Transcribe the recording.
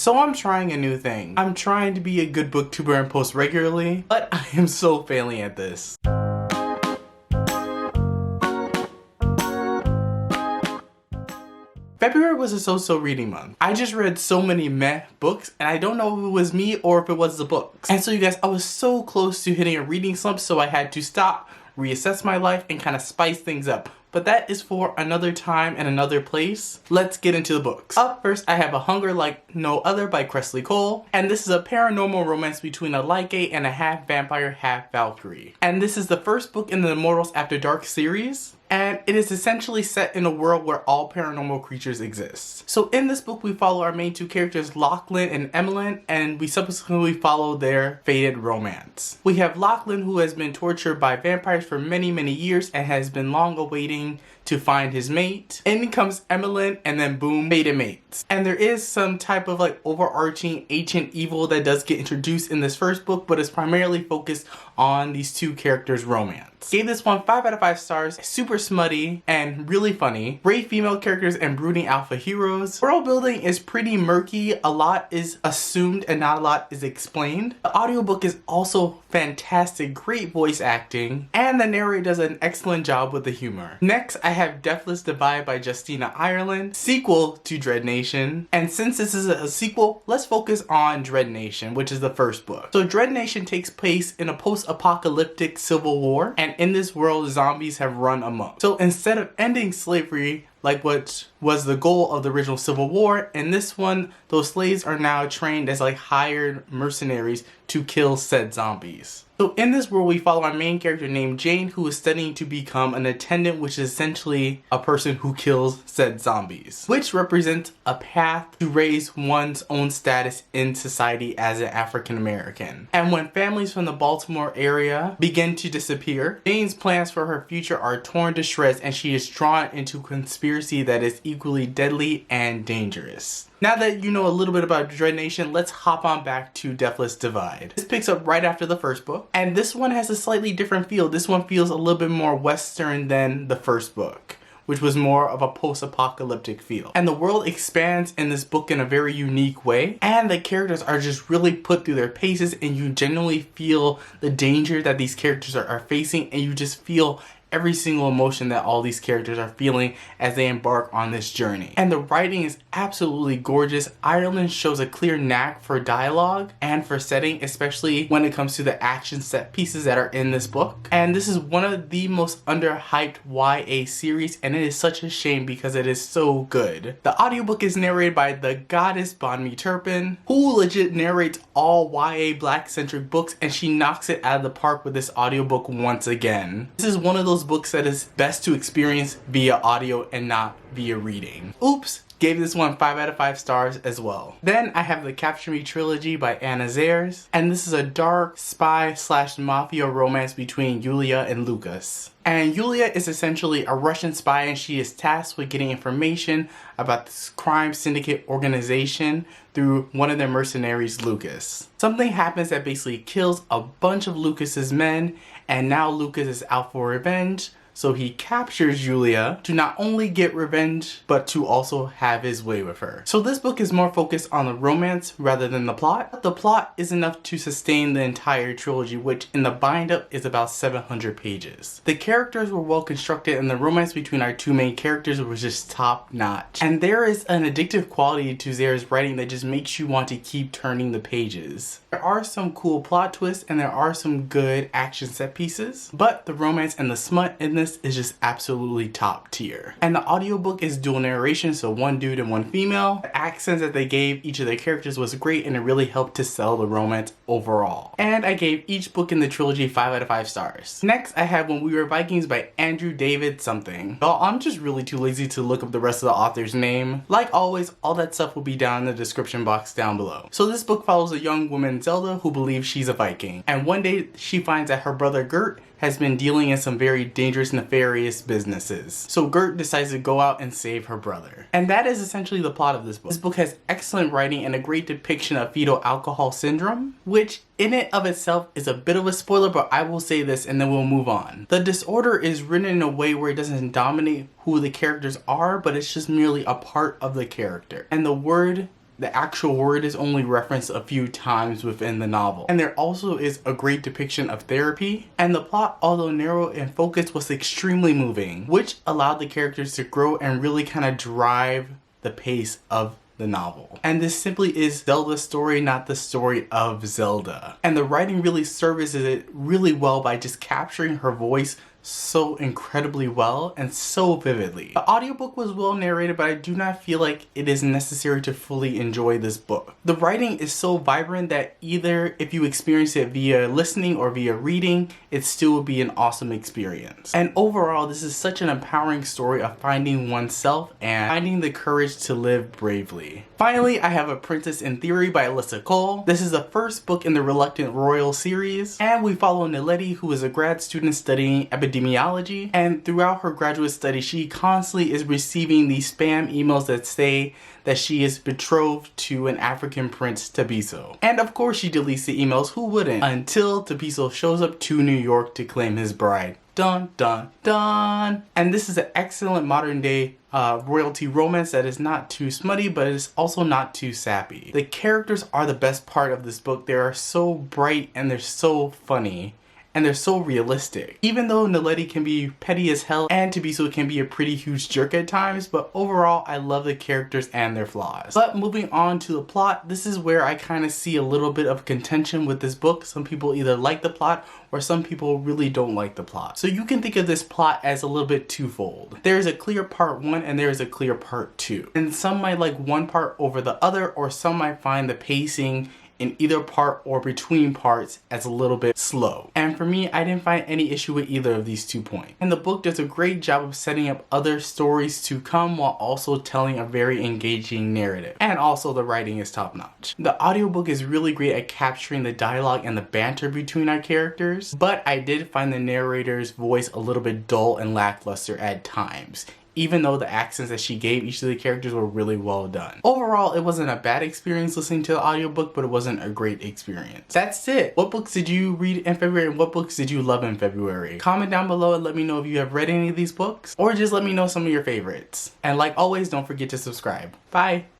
So I'm trying a new thing. I'm trying to be a good booktuber and post regularly, but I am so failing at this. February was a so-so reading month. I just read so many meh books and I don't know if it was me or if it was the books. And so you guys, I was so close to hitting a reading slump, so I had to stop, reassess my life, and kind of spice things up. But that is for another time and another place. Let's get into the books. Up first, I have A Hunger Like No Other by Kresley Cole. And this is a paranormal romance between a Lycate and a half vampire, half Valkyrie. And this is the first book in the Immortals After Dark series. And it is essentially set in a world where all paranormal creatures exist. So in this book, we follow our main two characters, Lachlan and Emmeline, and we subsequently follow their fated romance. We have Lachlan, who has been tortured by vampires for many, many years and has been long awaiting to find his mate. In comes Emmeline, and then boom, fated mates. And there is some type of like overarching ancient evil that does get introduced in this first book, but it's primarily focused on these two characters' romance. Gave this one 5 out of 5 stars, super smutty and really funny. Great female characters and brooding alpha heroes. World building is pretty murky, a lot is assumed and not a lot is explained. The audiobook is also fantastic, great voice acting, and the narrator does an excellent job with the humor. Next, I have Deathless Divide by Justina Ireland, sequel to Dredd Nation. And since this is a sequel, let's focus on Dredd Nation, which is the first book. So Dredd Nation takes place in a post-apocalyptic civil war, and in this world, zombies have run amok. So instead of ending slavery, like what was the goal of the original Civil War, in this one, those slaves are now trained as like hired mercenaries to kill said zombies. So in this world, we follow our main character named Jane, who is studying to become an attendant, which is essentially a person who kills said zombies, which represents a path to raise one's own status in society as an African American. And when families from the Baltimore area begin to disappear, Jane's plans for her future are torn to shreds, and she is drawn into a conspiracy that is equally deadly and dangerous. Now that you know a little bit about Dredd Nation, let's hop on back to Deathless Divide. This picks up right after the first book, and this one has a slightly different feel. This one feels a little bit more Western than the first book, which was more of a post-apocalyptic feel. And the world expands in this book in a very unique way, and the characters are just really put through their paces, and you genuinely feel the danger that these characters are facing, and you just feel every single emotion that all these characters are feeling as they embark on this journey. And the writing is absolutely gorgeous. Ireland shows a clear knack for dialogue and for setting, especially when it comes to the action set pieces that are in this book. And this is one of the most underhyped YA series, and it is such a shame because it is so good. The audiobook is narrated by the goddess Me Trilogy, who legit narrates all YA black-centric books, and she knocks it out of the park with this audiobook once again. This is one of those books that is best to experience via audio and not via reading. Oops! Gave this one 5 out of 5 stars as well. Then I have the Me Trilogy by Zaires, and this is a dark spy/mafia romance between Yulia and Lucas. And Yulia is essentially a Russian spy, and she is tasked with getting information about this crime syndicate organization through one of their mercenaries, Lucas. Something happens that basically kills a bunch of Lucas's men, and now Lucas is out for revenge. So he captures Yulia to not only get revenge, but to also have his way with her. So this book is more focused on the romance rather than the plot. The plot is enough to sustain the entire trilogy, which in the bind-up is about 700 pages. The characters were well constructed, and the romance between our two main characters was just top notch. And there is an addictive quality to Zaires' writing that just makes you want to keep turning the pages. There are some cool plot twists, and there are some good action set pieces, but the romance and the smut in this is just absolutely top tier. And the audiobook is dual narration, so one dude and one female. The accents that they gave each of their characters was great, and it really helped to sell the romance overall. And I gave each book in the trilogy 5 out of 5 stars. Next, I have When We Were Vikings by Andrew David something. Well, I'm just really too lazy to look up the rest of the author's name. Like always, all that stuff will be down in the description box down below. So this book follows a young woman, Zelda, who believes she's a Viking. And one day, she finds that her brother Gert has been dealing in some very dangerous, nefarious businesses. So Gert decides to go out and save her brother. And that is essentially the plot of this book. This book has excellent writing and a great depiction of fetal alcohol syndrome, which in and of itself is a bit of a spoiler, but I will say this and then we'll move on. The disorder is written in a way where it doesn't dominate who the characters are, but it's just merely a part of the character. And the word the actual word is only referenced a few times within the novel. And there also is a great depiction of therapy, and the plot, although narrow and focused, was extremely moving, which allowed the characters to grow and really kind of drive the pace of the novel. And this simply is Zelda's story, not the story of Zelda. And the writing really services it really well by just capturing her voice so incredibly well and so vividly. The audiobook was well narrated, but I do not feel like it is necessary to fully enjoy this book. The writing is so vibrant that either if you experience it via listening or via reading, it still would be an awesome experience. And overall, this is such an empowering story of finding oneself and finding the courage to live bravely. Finally, I have A Princess in Theory by Alyssa Cole. This is the first book in the Reluctant Royal series, and we follow Naledi, who is a grad student studying epidemiology, and throughout her graduate study, she constantly is receiving these spam emails that say that she is betrothed to an African prince, Tabiso. And of course she deletes the emails, who wouldn't? Until Tabiso shows up to New York to claim his bride. Dun dun dun! And this is an excellent modern day royalty romance that is not too smutty, but is also not too sappy. The characters are the best part of this book. They are so bright and they're so funny. And they're so realistic. Even though Naledi can be petty as hell and Tabiso can be a pretty huge jerk at times, but overall I love the characters and their flaws. But moving on to the plot, this is where I kind of see a little bit of contention with this book. Some people either like the plot or some people really don't like the plot. So you can think of this plot as a little bit twofold. There is a clear part 1 and there is a clear part 2. And some might like one part over the other, or some might find the pacing in either part or between parts as a little bit slow. And for me, I didn't find any issue with either of these 2 points. And the book does a great job of setting up other stories to come while also telling a very engaging narrative. And also the writing is top notch. The audiobook is really great at capturing the dialogue and the banter between our characters, but I did find the narrator's voice a little bit dull and lackluster at times, even though the accents that she gave each of the characters were really well done. Overall, it wasn't a bad experience listening to the audiobook, but it wasn't a great experience. That's it. What books did you read in February and what books did you love in February? Comment down below and let me know if you have read any of these books, or just let me know some of your favorites. And like always, don't forget to subscribe. Bye!